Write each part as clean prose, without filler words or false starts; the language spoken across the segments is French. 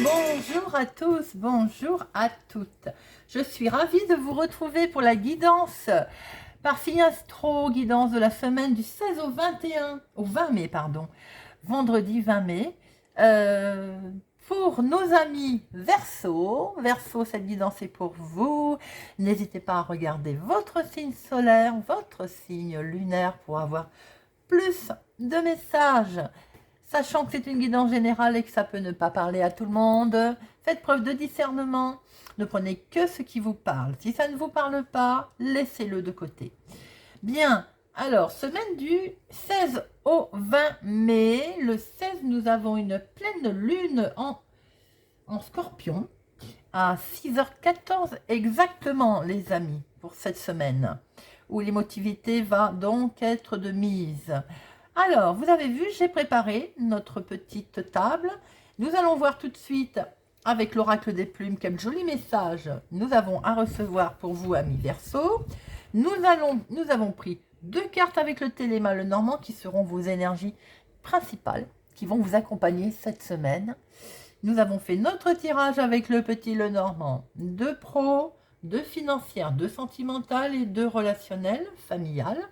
Bonjour à tous, bonjour à toutes. Je suis ravie de vous retrouver pour la guidance par Finastro, guidance de la semaine du 16 au 20 mai, pardon, vendredi 20 mai. Pour nos amis Verseau, cette guidance est pour vous. N'hésitez pas à regarder votre signe solaire, votre signe lunaire pour avoir plus de messages. Sachant que c'est une guidance générale et que ça peut ne pas parler à tout le monde, faites preuve de discernement. Ne prenez que ce qui vous parle. Si ça ne vous parle pas, laissez-le de côté. Bien, alors, semaine du 16 au 20 mai. Le 16, nous avons une pleine lune en scorpion à 6h14 exactement, les amis, pour cette semaine, où l'émotivité va donc être de mise. Alors, vous avez vu, j'ai préparé notre petite table. Nous allons voir tout de suite avec l'oracle des plumes quel joli message nous avons à recevoir pour vous, amis Verseau. Nous avons pris 2 cartes avec le Téléma le Normand qui seront vos énergies principales qui vont vous accompagner cette semaine. Nous avons fait notre tirage avec le petit le Normand, 2 pro, 2 financières, 2 sentimentales et 2 relationnelles, familiales.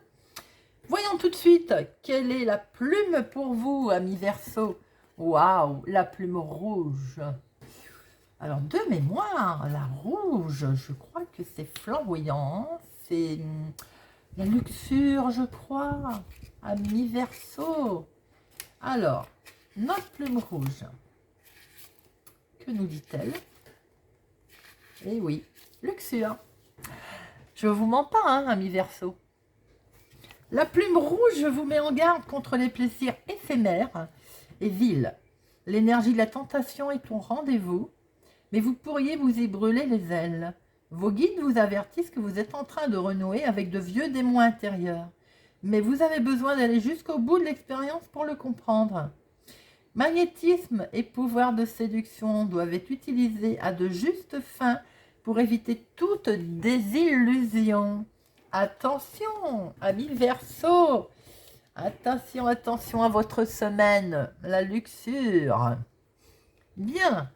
Voyons tout de suite quelle est la plume pour vous, amis Verseau. Waouh, la plume rouge. Alors, de mémoire, la rouge, je crois que c'est flamboyant. C'est la luxure, je crois, amis Verseau. Alors, notre plume rouge, que nous dit-elle? Eh oui, luxure. Je ne vous mens pas, hein, amis Verseau. La plume rouge vous met en garde contre les plaisirs éphémères et vils. L'énergie de la tentation est au rendez-vous, mais vous pourriez vous y brûler les ailes. Vos guides vous avertissent que vous êtes en train de renouer avec de vieux démons intérieurs, mais vous avez besoin d'aller jusqu'au bout de l'expérience pour le comprendre. Magnétisme et pouvoir de séduction doivent être utilisés à de justes fins pour éviter toute désillusion. Attention, amis Verseau, attention, attention à votre semaine, la luxure. Bien,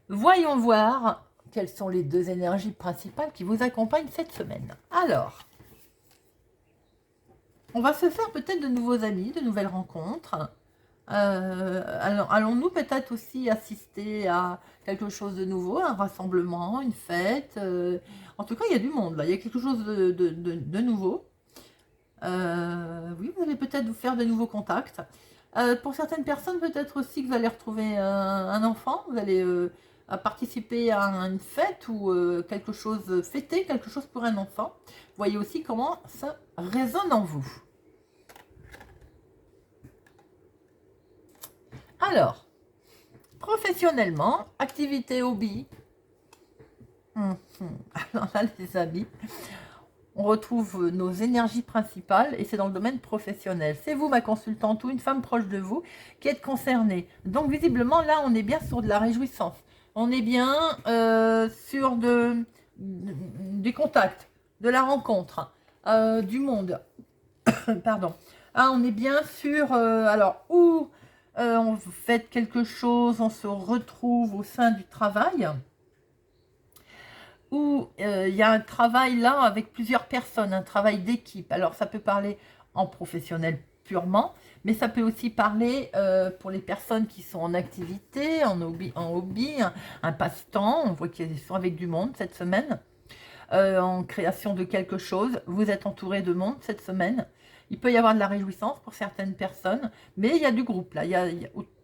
voyons voir quelles sont les 2 énergies principales qui vous accompagnent cette semaine. Alors, on va se faire peut-être de nouveaux amis, de nouvelles rencontres. Allons-nous peut-être aussi assister à quelque chose de nouveau, un rassemblement, une fête. En tout cas, il y a du monde là, il y a quelque chose de nouveau. Oui, vous allez peut-être vous faire de nouveaux contacts. Pour certaines personnes, peut-être aussi que vous allez retrouver un enfant, vous allez participer à une fête ou quelque chose, fêter quelque chose pour un enfant. Voyez aussi comment ça résonne en vous. Alors, professionnellement, activité hobby. Alors là, les amis, on retrouve nos énergies principales et c'est dans le domaine professionnel. C'est vous, ma consultante, ou une femme proche de vous qui êtes concernée. Donc, visiblement, là, on est bien sur de la réjouissance. On est bien sur des contacts, de la rencontre, du monde. Pardon. Ah, on est bien sur... alors, où on fait quelque chose, on se retrouve au sein du travail, où il y a un travail là avec plusieurs personnes, un travail d'équipe. Alors ça peut parler en professionnel purement, mais ça peut aussi parler pour les personnes qui sont en activité, en hobby, un passe-temps. On voit qu'ils sont avec du monde cette semaine, en création de quelque chose. Vous êtes entouré de monde cette semaine. Il peut y avoir de la réjouissance pour certaines personnes, mais il y a du groupe là.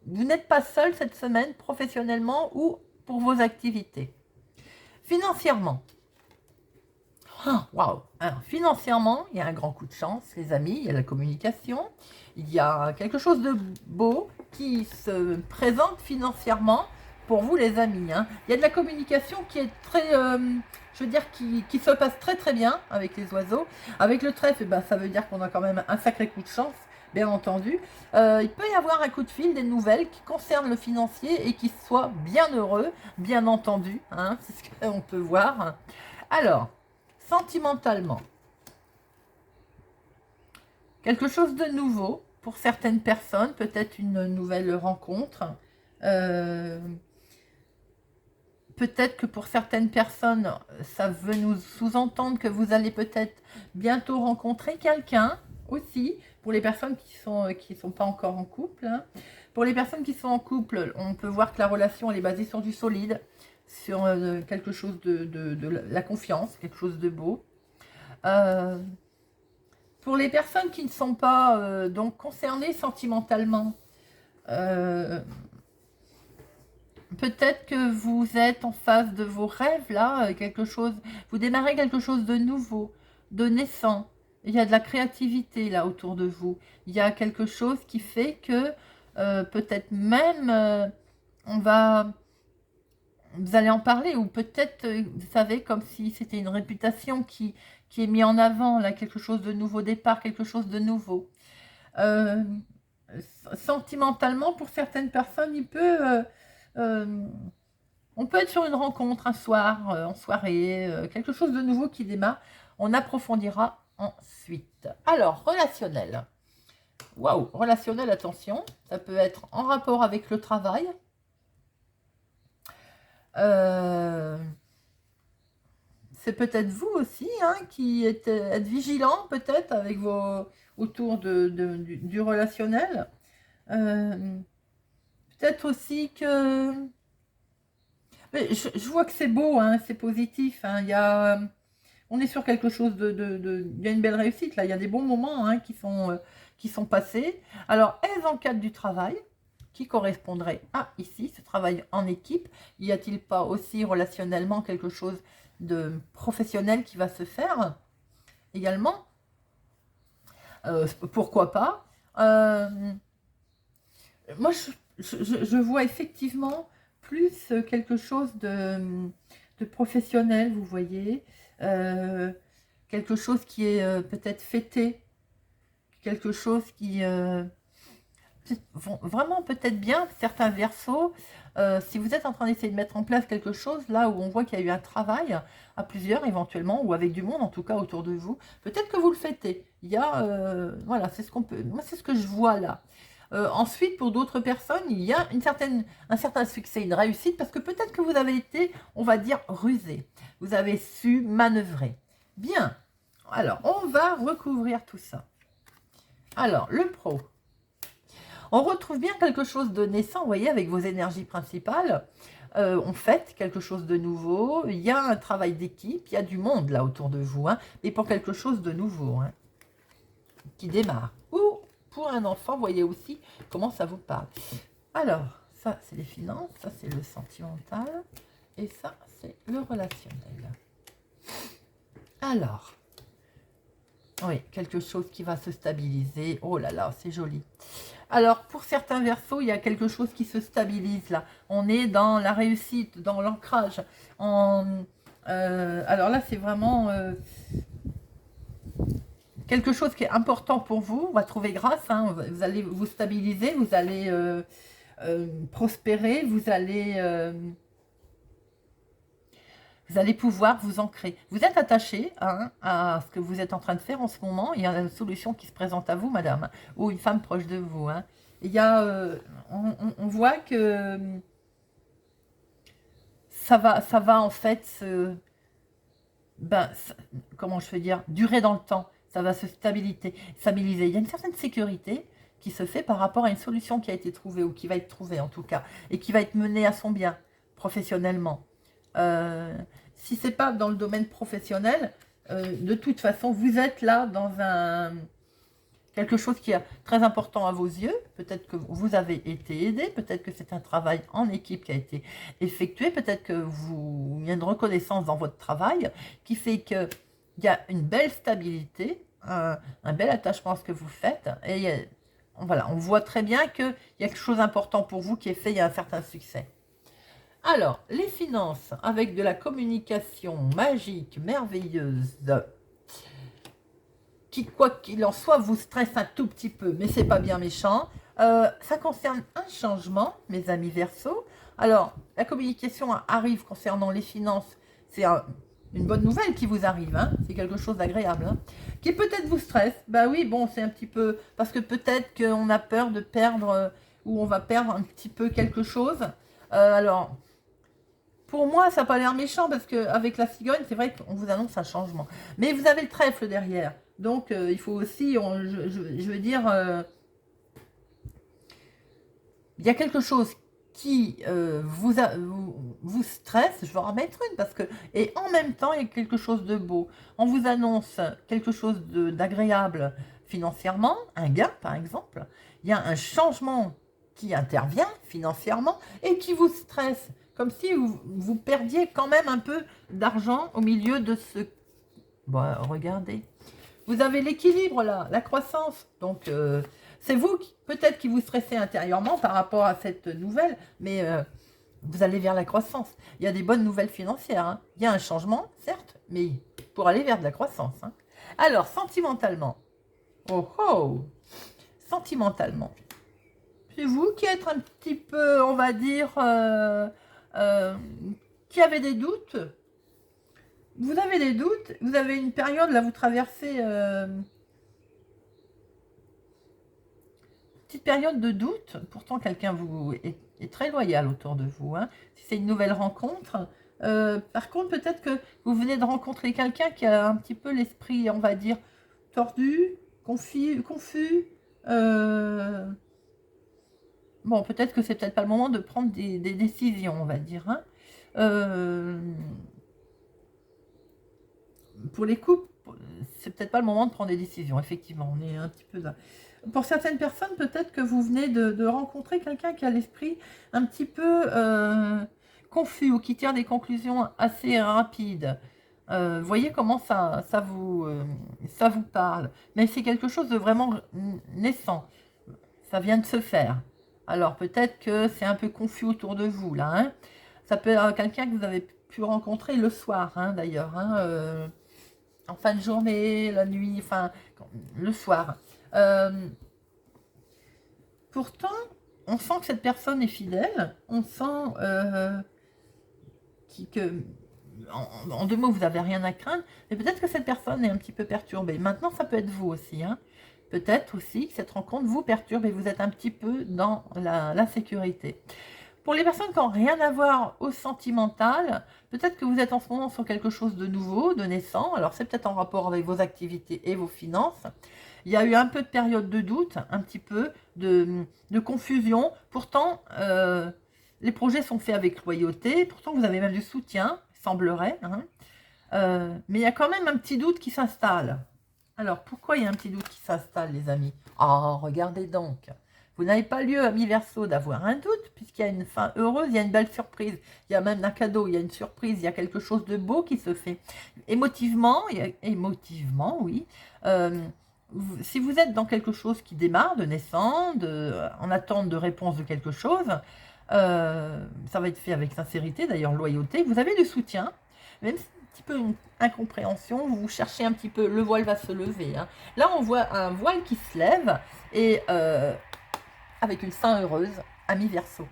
Vous n'êtes pas seul cette semaine, professionnellement ou pour vos activités. Financièrement, waouh! Alors, financièrement, il y a un grand coup de chance, les amis. Il y a la communication. Il y a quelque chose de beau qui se présente financièrement pour vous, les amis. Il y a de la communication qui est très... je veux dire, qui se passe très très bien avec les oiseaux. Avec le trèfle, ça veut dire qu'on a quand même un sacré coup de chance, bien entendu. Il peut y avoir un coup de fil, des nouvelles qui concernent le financier et qui soient bien heureux, bien entendu. C'est ce qu'on peut voir. Alors, sentimentalement, quelque chose de nouveau pour certaines personnes, peut-être une nouvelle rencontre, Euh, Peut-être que pour certaines personnes, ça veut nous sous-entendre que vous allez peut-être bientôt rencontrer quelqu'un aussi. Pour les personnes qui sont pas encore en couple, hein. Pour les personnes qui sont en couple, on peut voir que la relation elle est basée sur du solide, sur quelque chose de la confiance, quelque chose de beau. Euh, pour les personnes qui ne sont pas donc concernées sentimentalement, euh, peut-être que vous êtes en face de vos rêves, là, quelque chose, vous démarrez quelque chose de nouveau, de naissant. Il y a de la créativité, là, autour de vous. Il y a quelque chose qui fait que, peut-être même, on va, vous allez en parler, ou peut-être, vous savez, comme si c'était une réputation qui est mise en avant, là, quelque chose de nouveau départ, quelque chose de nouveau. Euh, Sentimentalement, pour certaines personnes, euh, on peut être sur une rencontre un soir, en soirée, quelque chose de nouveau qui démarre. On approfondira ensuite. Alors, relationnel. Waouh, relationnel, attention, ça peut être en rapport avec le travail. C'est peut-être vous aussi hein, qui êtes vigilant peut-être avec autour du relationnel. Euh, Peut-être aussi que mais je vois que c'est beau, hein, c'est positif. Hein, on est sur quelque chose il y a une belle réussite là. Il y a des bons moments hein, qui sont passés. Alors, est-ce dans le cadre du travail qui correspondrait à ici, ce travail en équipe? Y a-t-il pas aussi relationnellement quelque chose de professionnel qui va se faire également? Pourquoi pas? Moi, je vois effectivement plus quelque chose de professionnel, vous voyez, quelque chose qui est peut-être fêté, quelque chose qui vraiment peut-être bien certains versos. Si vous êtes en train d'essayer de mettre en place quelque chose là où on voit qu'il y a eu un travail à plusieurs éventuellement ou avec du monde en tout cas autour de vous, peut-être que vous le fêtez. Il y a voilà, c'est ce qu'on peut. Moi, c'est ce que je vois là. Ensuite, pour d'autres personnes, il y a un certain succès, une réussite, parce que peut-être que vous avez été, on va dire, rusé. Vous avez su manœuvrer. Bien. Alors, on va recouvrir tout ça. Alors, le pro. On retrouve bien quelque chose de naissant, vous voyez, avec vos énergies principales. On fête quelque chose de nouveau. Il y a un travail d'équipe, il y a du monde là autour de vous, hein, mais pour quelque chose de nouveau, hein, qui démarre. Ou pour un enfant, vous voyez aussi comment ça vous parle. Alors, ça, c'est les finances, ça, c'est le sentimental, et ça, c'est le relationnel. Alors, oui, quelque chose qui va se stabiliser. Oh là là, c'est joli. Alors, pour certains versos, il y a quelque chose qui se stabilise là. On est dans la réussite, dans l'ancrage. Alors là, c'est vraiment quelque chose qui est important pour vous. On va trouver grâce. Hein. Vous allez vous stabiliser, vous allez prospérer, vous allez pouvoir vous ancrer. Vous êtes attaché hein, à ce que vous êtes en train de faire en ce moment. Il y a une solution qui se présente à vous, madame, ou une femme proche de vous. Hein. Il y a, on voit que ça va en fait comment je veux dire, durer dans le temps. Ça va se stabiliser. Il y a une certaine sécurité qui se fait par rapport à une solution qui a été trouvée, ou qui va être trouvée en tout cas, et qui va être menée à son bien, professionnellement. Si ce n'est pas dans le domaine professionnel, de toute façon, vous êtes là dans quelque chose qui est très important à vos yeux. Peut-être que vous avez été aidé, peut-être que c'est un travail en équipe qui a été effectué, peut-être que il y a une reconnaissance dans votre travail qui fait qu'il y a une belle stabilité, un bel attachement à ce que vous faites. Et voilà, on voit très bien qu'il y a quelque chose d'important pour vous qui est fait, il y a un certain succès. Alors, les finances, avec de la communication magique, merveilleuse, qui, quoi qu'il en soit, vous stresse un tout petit peu, mais c'est pas bien méchant. Ça concerne un changement, mes amis Verseau. Alors, la communication arrive concernant les finances, c'est une bonne nouvelle qui vous arrive, hein, c'est quelque chose d'agréable, hein, qui peut-être vous stresse. Bah oui, bon, c'est un petit peu, parce que peut-être qu'on a peur de perdre, où on va perdre un petit peu quelque chose. Alors, pour moi, ça n'a pas l'air méchant parce qu'avec la cigogne, c'est vrai qu'on vous annonce un changement. Mais vous avez le trèfle derrière. Donc, il faut aussi, je veux dire, il y a quelque chose qui vous stresse. Je vais en remettre une parce que, et en même temps, il y a quelque chose de beau. On vous annonce quelque chose d'agréable financièrement, un gain par exemple. Il y a un changement qui intervient financièrement et qui vous stresse. Comme si vous perdiez quand même un peu d'argent au milieu de ce... Bon, regardez. Vous avez l'équilibre là, la croissance. Donc, c'est vous peut-être qui vous stressez intérieurement par rapport à cette nouvelle, mais vous allez vers la croissance. Il y a des bonnes nouvelles financières. Hein. Il y a un changement, certes, mais pour aller vers de la croissance. Hein. Alors, sentimentalement. Oh oh! Sentimentalement. C'est vous qui êtes un petit peu, on va dire, qui avez des doutes. Vous avez des doutes, vous avez une période, là, vous traversez petite période de doute. Pourtant, quelqu'un vous est très loyal autour de vous. Hein. Si c'est une nouvelle rencontre, par contre, peut-être que vous venez de rencontrer quelqu'un qui a un petit peu l'esprit, on va dire, tordu, confus. Bon, peut-être que c'est peut-être pas le moment de prendre des décisions, on va dire. Hein. Pour les couples, c'est peut-être pas le moment de prendre des décisions, effectivement. On est un petit peu là. Pour certaines personnes, peut-être que vous venez de rencontrer quelqu'un qui a l'esprit un petit peu confus ou qui tire des conclusions assez rapides. Voyez comment ça vous parle. Mais c'est quelque chose de vraiment naissant. Ça vient de se faire. Alors peut-être que c'est un peu confus autour de vous, là. Hein. Ça peut être quelqu'un que vous avez pu rencontrer le soir, hein, d'ailleurs. Hein, en fin de journée, la nuit, enfin, le soir. Pourtant, on sent que cette personne est fidèle. On sent que, en deux mots, vous n'avez rien à craindre. Mais peut-être que cette personne est un petit peu perturbée. Maintenant, ça peut être vous aussi. Hein. Peut-être aussi que cette rencontre vous perturbe et vous êtes un petit peu dans l'insécurité. Pour les personnes qui n'ont rien à voir au sentimental, peut-être que vous êtes en ce moment sur quelque chose de nouveau, de naissant. Alors, c'est peut-être en rapport avec vos activités et vos finances. Il y a eu un peu de période de doute, un petit peu de confusion. Pourtant, les projets sont faits avec loyauté. Pourtant, vous avez même du soutien, il semblerait. Hein. Mais il y a quand même un petit doute qui s'installe. Alors, pourquoi il y a un petit doute qui s'installe, les amis? Oh, regardez donc. Vous n'avez pas lieu, amis Verseau, d'avoir un doute, puisqu'il y a une fin heureuse, il y a une belle surprise. Il y a même un cadeau, il y a une surprise, il y a quelque chose de beau qui se fait. Émotivement, oui. Si vous êtes dans quelque chose qui démarre, de naissant, en attente de réponse de quelque chose, ça va être fait avec sincérité, d'ailleurs loyauté. Vous avez du soutien, même si petit peu une incompréhension, vous cherchez un petit peu, le voile va se lever. Hein. Là, on voit un voile qui se lève et avec une fin heureuse, ami Verseau.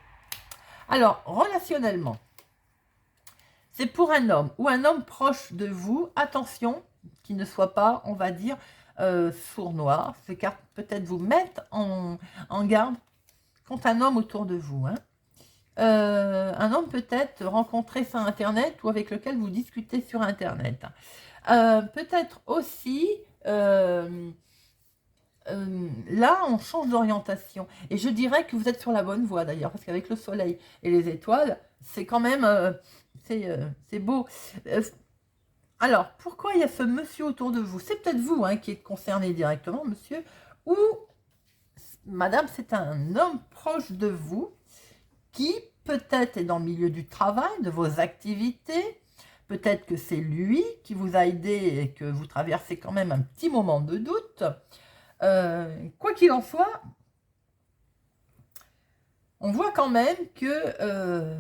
Alors, relationnellement, c'est pour un homme ou un homme proche de vous, attention, qu'il ne soit pas, on va dire, sournois, ces cartes peut-être vous mettent en garde contre un homme autour de vous. Hein. Un homme peut-être rencontré sur Internet ou avec lequel vous discutez sur Internet. Peut-être aussi, là, on change d'orientation. Et je dirais que vous êtes sur la bonne voie d'ailleurs, parce qu'avec le soleil et les étoiles, c'est quand même, c'est beau. Alors, pourquoi il y a ce monsieur autour de vous? C'est peut-être vous hein, qui êtes concerné directement, monsieur, ou madame, c'est un homme proche de vous, qui peut-être est dans le milieu du travail, de vos activités, peut-être que c'est lui qui vous a aidé et que vous traversez quand même un petit moment de doute. Quoi qu'il en soit, on voit quand même que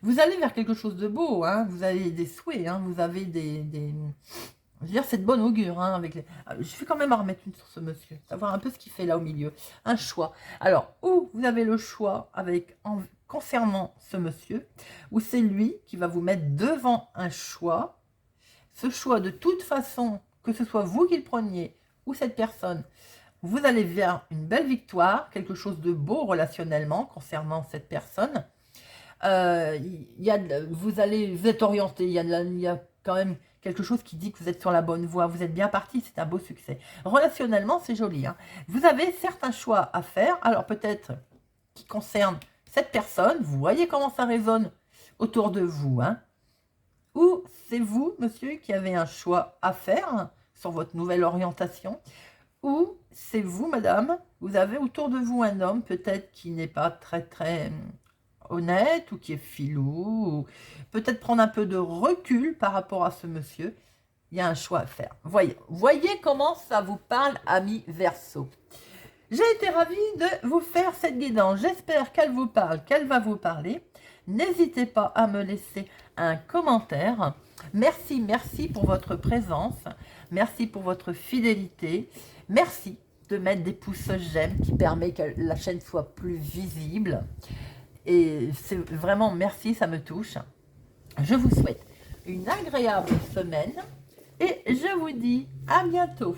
vous allez vers quelque chose de beau, hein, vous avez des souhaits, hein, vous avez je veux dire, c'est de bonne augure. Hein, avec les... Je vais quand même en remettre une sur ce monsieur, savoir un peu ce qu'il fait là au milieu. Un choix. Alors, où vous avez le choix concernant ce monsieur, où c'est lui qui va vous mettre devant un choix. Ce choix, de toute façon, que ce soit vous qui le preniez ou cette personne, Vous allez vers une belle victoire, quelque chose de beau relationnellement concernant cette personne. Vous êtes orienté, il y a quand même quelque chose qui dit que vous êtes sur la bonne voie, vous êtes bien parti, c'est un beau succès. Relationnellement, c'est joli, hein. Vous avez certains choix à faire, alors peut-être qui concernent cette personne, vous voyez comment ça résonne autour de vous, hein. Ou c'est vous, monsieur, qui avez un choix à faire sur votre nouvelle orientation, ou c'est vous, madame, vous avez autour de vous un homme peut-être qui n'est pas très honnête, ou qui est filou, ou peut-être prendre un peu de recul par rapport à ce monsieur. Il y a un choix à faire. Voyez comment ça vous parle, amis Verseau. J'ai été ravie de vous faire cette guidance. J'espère qu'elle vous parle, qu'elle va vous parler. N'hésitez pas à me laisser un commentaire. Merci pour votre présence. Merci pour votre fidélité. Merci de mettre des pouces j'aime qui permet que la chaîne soit plus visible. Et c'est vraiment merci, ça me touche. Je vous souhaite une agréable semaine et je vous dis à bientôt.